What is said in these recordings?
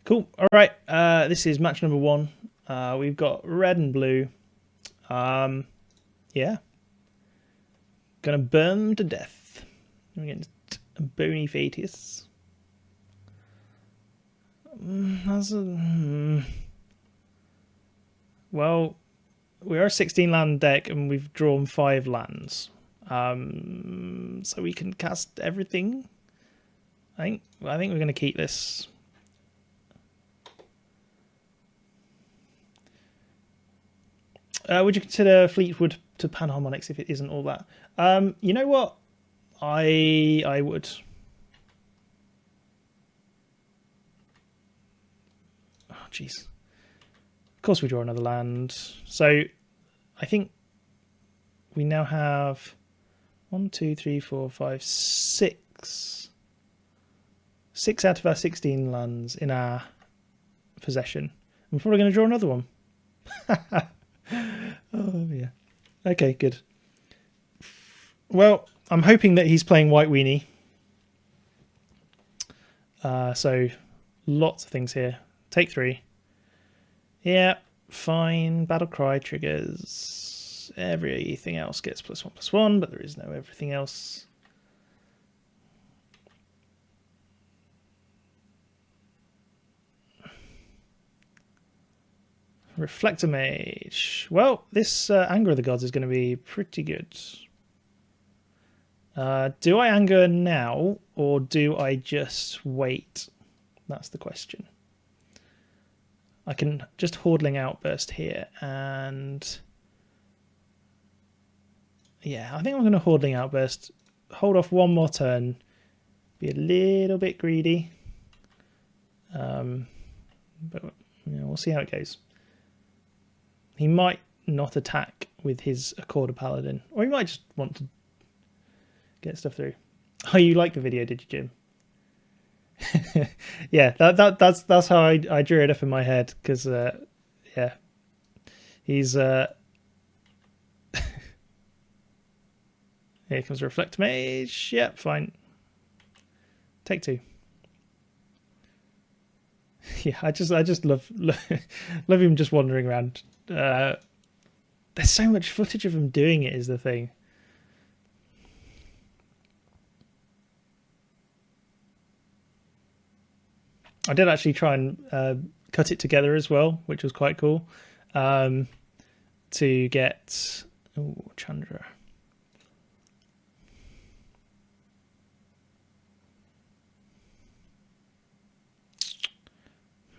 Cool. All right. This is match number 1. We've got red and blue. Yeah. Gonna burn them to death against Bony Fetus. Well, we are a 16 land deck and we've drawn 5 lands. So we can cast everything. I think we're going to keep this. Would you consider Fleetwood to Panharmonics if it isn't all that? You know what? I would. Oh, jeez. Of course we draw another land. So I think we now have 1, 2, 3, 4, 5, 6. 6 out of our 16 lands in our possession. I'm probably going to draw another one. Oh, yeah. Okay, good. Well, I'm hoping that he's playing White Weenie. So, lots of things here. Take 3. Yeah, fine. Battle Cry triggers. Everything else gets +1/+1, but there is no everything else. Reflector Mage. Well, this Anger of the Gods is going to be pretty good. Do I anger now, or do I just wait? That's the question. I can just Hordling Outburst here, and yeah, I think I'm going to Hordling Outburst, hold off one more turn, be a little bit greedy, but you know, we'll see how it goes. He might not attack with his Accorder Paladin, or he might just want to get stuff through. Oh, you liked the video, did you, Jim? Yeah, that's how I drew it up in my head, because yeah, he's here comes Reflect Mage. Yeah, fine. Take 2. Yeah, I just love him just wandering around. There's so much footage of him doing it is the thing. I did actually try and cut it together as well, which was quite cool. To get Chandra.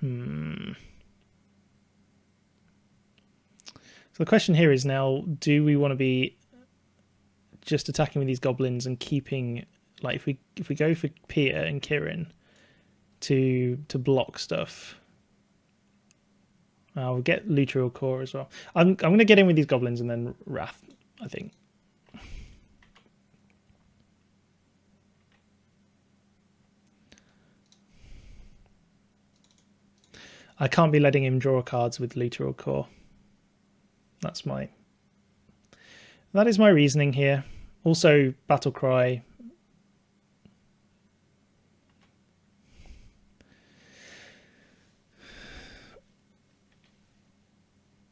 So the question here is now, do we want to be just attacking with these goblins and keeping, like, if we go for Peter and Kirin to block stuff, we'll get Luterial Core as well. I'm going to get in with these goblins and then Wrath, I think. I can't be letting him draw cards with Luterial Core. That is my reasoning here. Also, Battle Cry.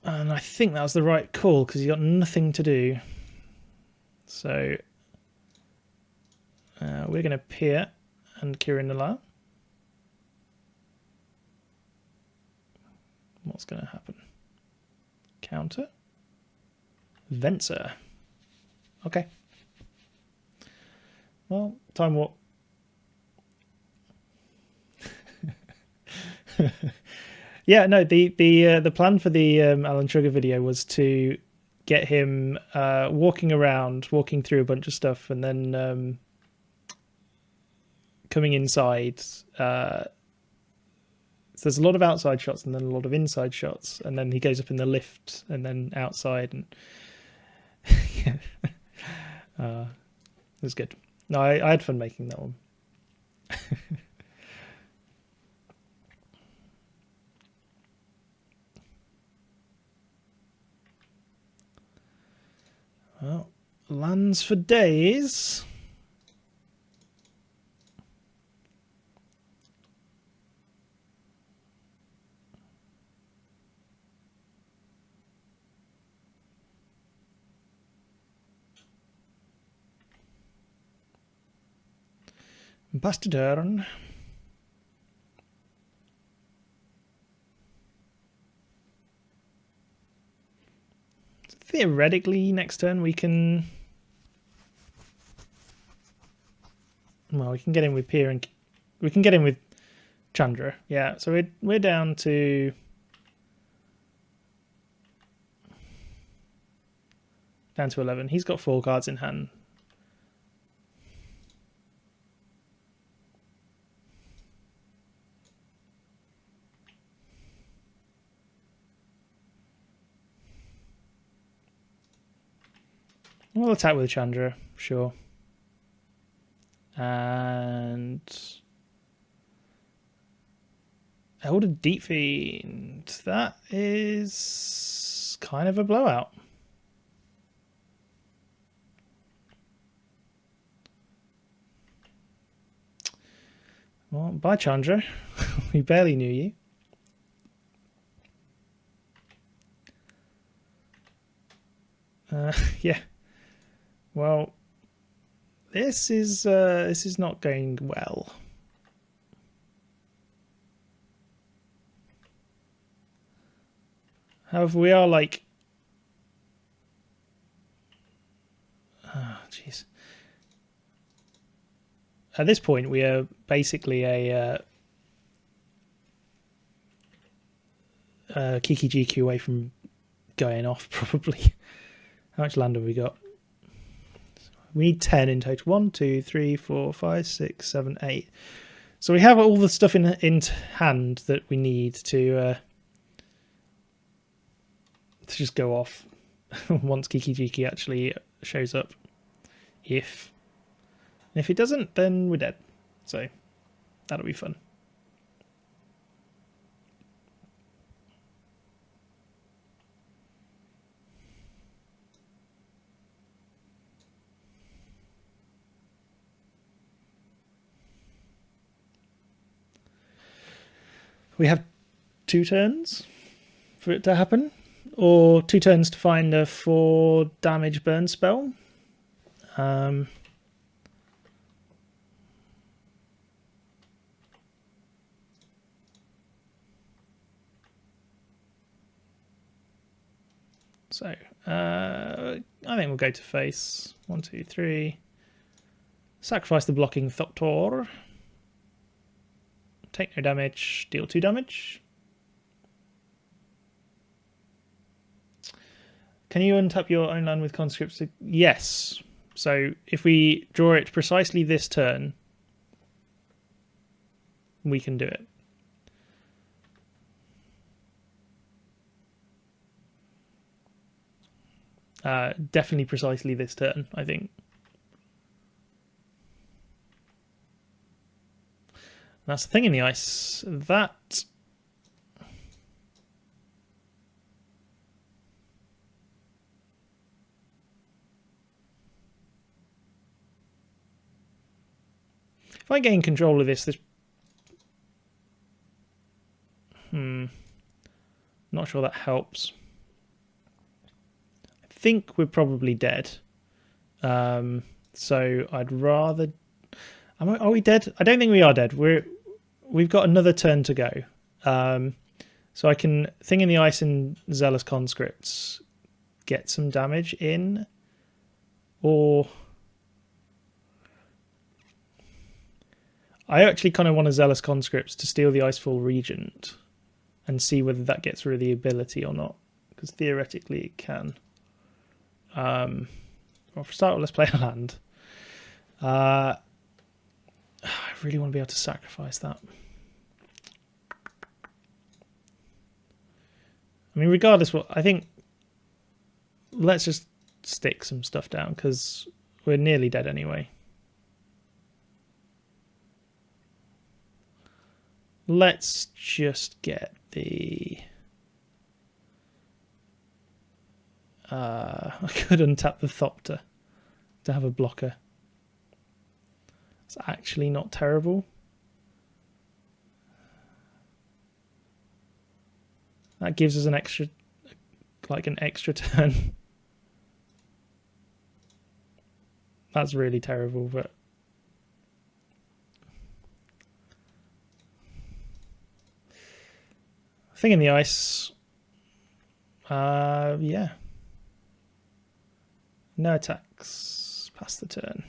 And I think that was the right call, because he's got nothing to do. So we're going to Peer and Kirin Nala. What's going to happen? Counter. Venser. Okay. Well, Time Warp. Yeah, no, the plan for the Alan Sugar video was to get him walking through a bunch of stuff, and then coming inside. So there's a lot of outside shots and then a lot of inside shots, and then he goes up in the lift and then outside, and it was good. No, I had fun making that one. Well, lands for days. Pass to turn. Theoretically, next turn we can... Well, we can get in with Pier and... We can get in with Chandra. Yeah, so we're down to... Down to 11. He's got 4 cards in hand. We'll attack with Chandra, sure. And... Elder Deep Fiend. That is kind of a blowout. Well, bye Chandra. We barely knew you. Yeah. Well, this is not going well. However, we are like... Oh, jeez. At this point, we are basically a Kiki GQ away from going off, probably. How much land have we got? We need 10 in total. 1, 2, 3, 4, 5, 6, 7, 8. So we have all the stuff in hand that we need to just go off once Kiki Jiki actually shows up. If it doesn't, then we're dead. So that'll be fun. We have 2 turns for it to happen, or 2 turns to find a 4 damage burn spell. So I think we'll go to face. 1, 2, 3. Sacrifice the blocking Thoptor. Take no damage, deal 2 damage. Can you untap your own land with conscripts? Yes. So if we draw it precisely this turn, we can do it. Definitely precisely this turn, I think. That's the thing in the ice. That... If I gain control of this... Not sure that helps. I think we're probably dead. So I'd rather... Are we dead? I don't think we are dead. We've got another turn to go. So I can Thing in the Ice and Zealous Conscripts get some damage in. Or... I actually kind of want a Zealous Conscripts to steal the Icefall Regent and see whether that gets rid of the ability or not. Because theoretically it can. Well, for start, let's play a land. I really want to be able to sacrifice that. I mean, regardless, what I think, let's just stick some stuff down because we're nearly dead anyway. Let's just get the... I could untap the Thopter to have a blocker. It's actually not terrible. That gives us an extra, like an extra turn. That's really terrible, but Thing in the ice. Yeah. No attacks. Pass the turn.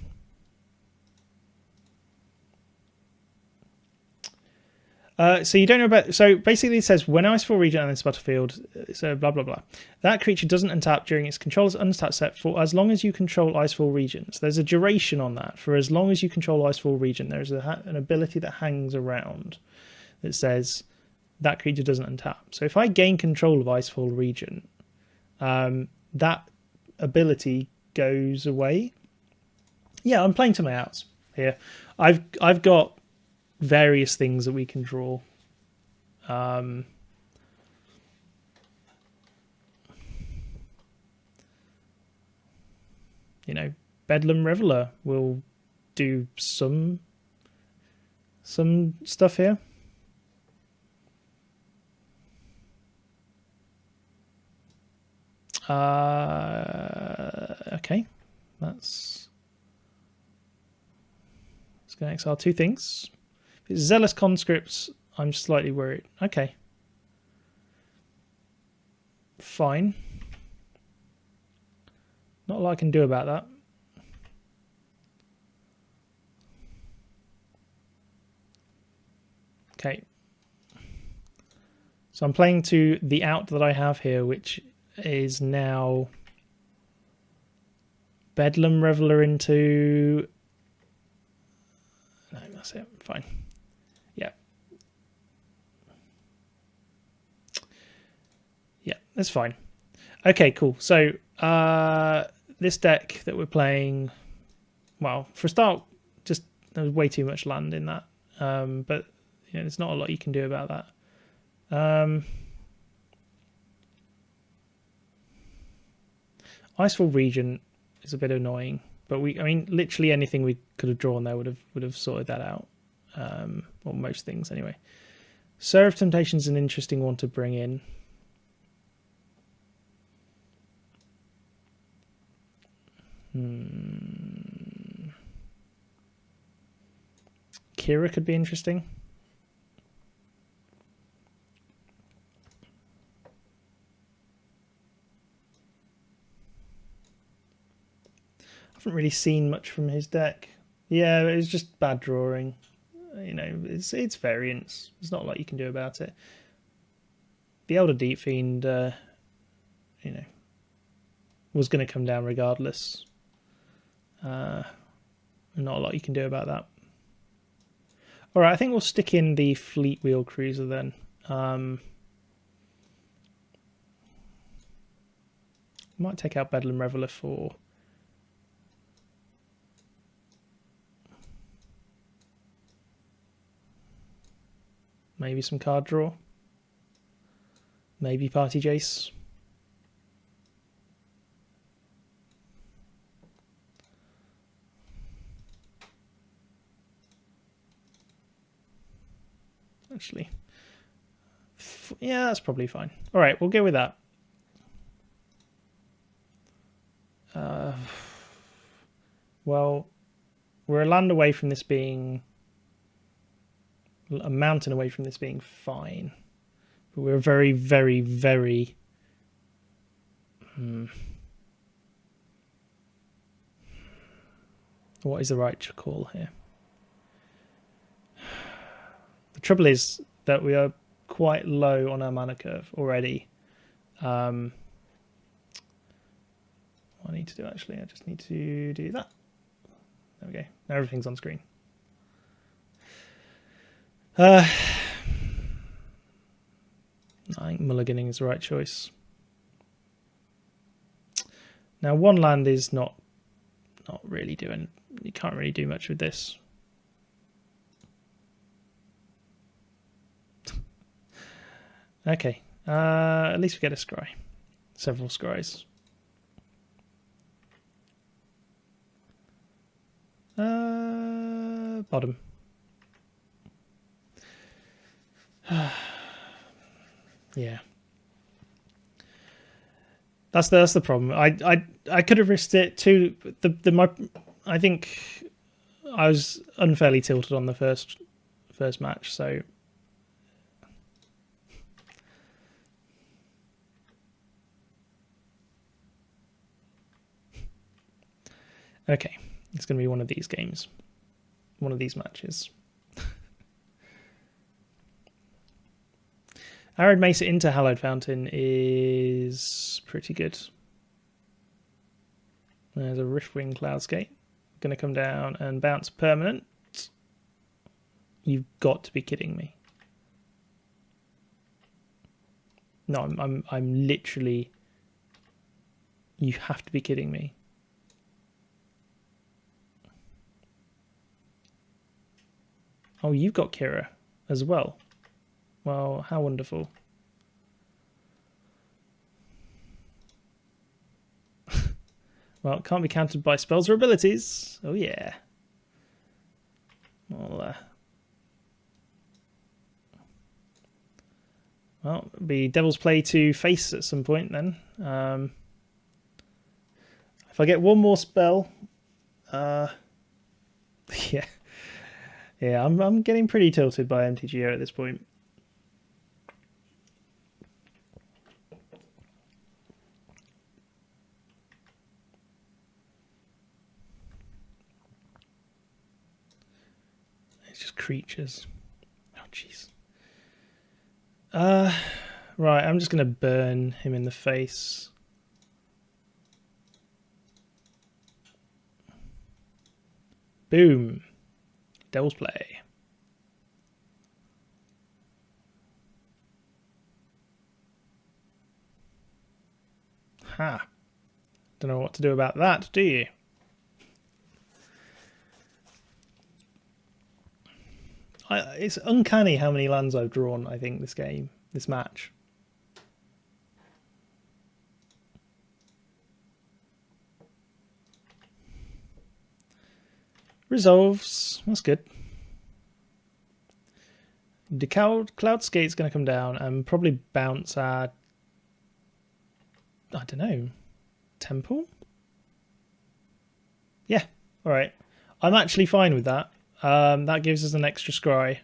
So you don't know about. So basically, it says when Icefall region on this battlefield, so blah blah blah. That creature doesn't untap during its control's untap set for as long as you control Icefall regions. There's a duration on that for as long as you control Icefall region. There's an ability that hangs around that says that creature doesn't untap. So if I gain control of Icefall region, that ability goes away. Yeah, I'm playing to my outs here. I've got various things that we can draw. You know, Bedlam Reveler will do some stuff here. Okay, that's going to exile two things. If it's Zealous Conscripts, I'm slightly worried. Okay, fine. Not a lot I can do about that. Okay, so I'm playing to the out that I have here, which is now Bedlam Reveler into... No, that's it. Fine. Yeah. Yeah, that's fine. Okay, cool. So this deck that we're playing, well, for a start, just there was way too much land in that. But you know, there's not a lot you can do about that. Icefall region is a bit annoying, but I mean, literally anything we could have drawn there would have sorted that out, or most things anyway. Seraph Temptation is an interesting one to bring in. Kira could be interesting. I haven't really seen much from his deck. Yeah, it was just bad drawing. You know, it's variance. There's not a lot you can do about it. The Elder Deep Fiend, you know, was going to come down regardless. Not a lot you can do about that. All right, I think we'll stick in the Fleet Wheel Cruiser then. Might take out Bedlam Reveler for... maybe some card draw. Maybe Party Jace. Actually, yeah, that's probably fine. All right, we'll go with that. Well, we're a land away from this being... a mountain away from this being fine. But we're very, very, very... What is the right call here? The trouble is that we are quite low on our mana curve already. What I need to do, actually, I just need to do that. There we go. Now everything's on screen. I think mulliganing is the right choice. Now, one land is not really doing... you can't really do much with this. Okay, at least we get a scry. Several scries. Bottom. Yeah. That's the problem. I could have risked it too. I think I was unfairly tilted on the first match, so Okay, it's going to be one of these games. One of these matches. Arid Mesa into Hallowed Fountain is pretty good. There's a Riftwing Cloudscape. Going to come down and bounce permanent. You've got to be kidding me. No, I'm literally... You have to be kidding me. Oh, you've got Kira as well. Well, how wonderful. Well, it can't be countered by spells or abilities. Oh, yeah. Well, it'll be Devil's Play to face at some point then. If I get one more spell... yeah. Yeah, I'm getting pretty tilted by MTGO at this point. It's just creatures. Oh, jeez. Right, I'm just going to burn him in the face. Boom. Devil's Play. Ha. Don't know what to do about that, do you? It's uncanny how many lands I've drawn, I think, this match. Resolves. That's good. The Cloudskate's going to come down and probably bounce our... I don't know. Temple? Yeah. All right. I'm actually fine with that. That gives us an extra scry,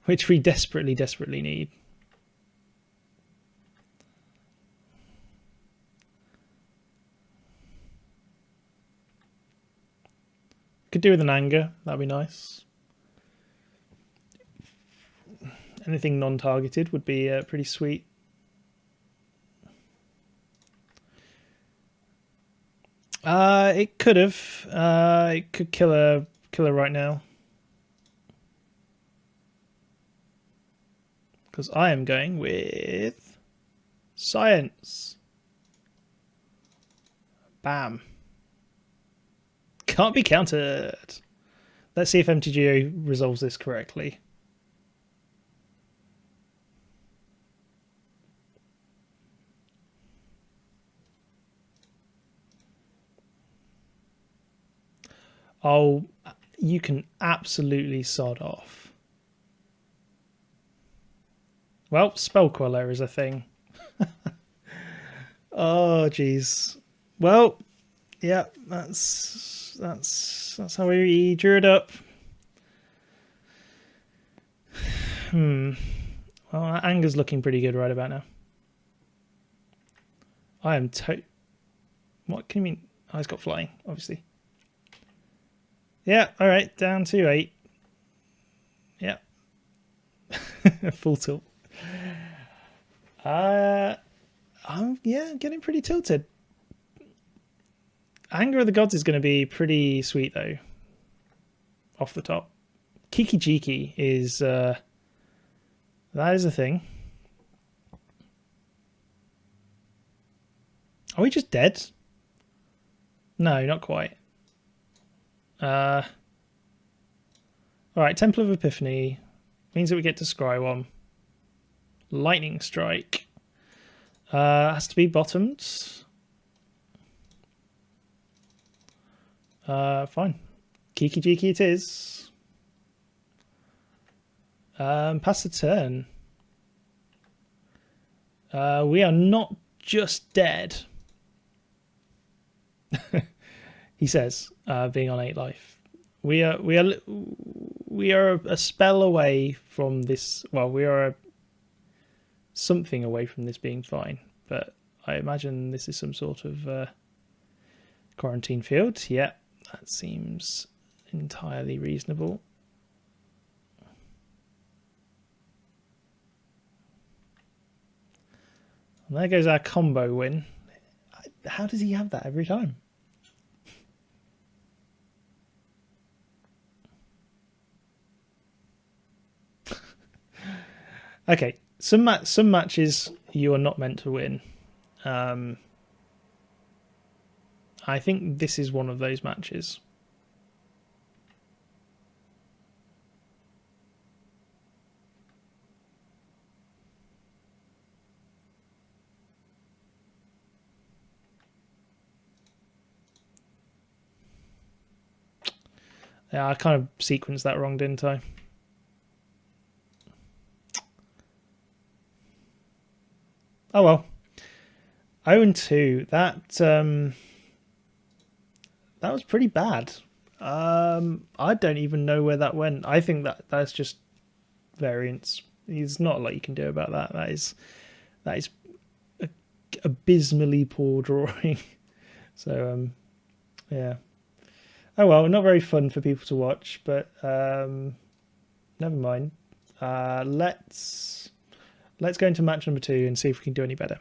which we desperately, desperately need. Could do with an anger. That'd be nice. Anything non-targeted would be pretty sweet. It could have. It could kill her right now. Because I am going with science. Bam. Can't be countered. Let's see if MTGO resolves this correctly. Oh, you can absolutely sod off. Well, Spell Queller is a thing. Oh, jeez. Well, yeah, that's how we drew it up. Well, that anger's looking pretty good right about now. I am What can you mean? Oh, he's got flying, obviously. Yeah, all right, down to 8. Yeah. Full tilt. I'm getting pretty tilted. Anger of the Gods is going to be pretty sweet though. Off the top. Kiki Jiki is that is a thing. Are we just dead? No, not quite. Alright, Temple of Epiphany means that we get to scry one. Lightning Strike. Has to be bottomed. Fine. Kiki Jiki it is. Pass the turn. We are not just dead. He says, being on 8 life. We are a spell away from this. Well, we are something away from this being fine. But I imagine this is some sort of Quarantine field, yeah, that seems entirely reasonable. And there goes our combo win. How does he have that every time? Okay, some matches you are not meant to win. I think this is one of those matches. Yeah, I kind of sequenced that wrong, didn't I? Oh well. 0-2. That was pretty bad. I don't even know where that went. I think that's just variance. There's not a lot you can do about that. That is abysmally poor drawing. So yeah. Oh well, not very fun for people to watch, but never mind. Let's go into match number 2 and see if we can do any better.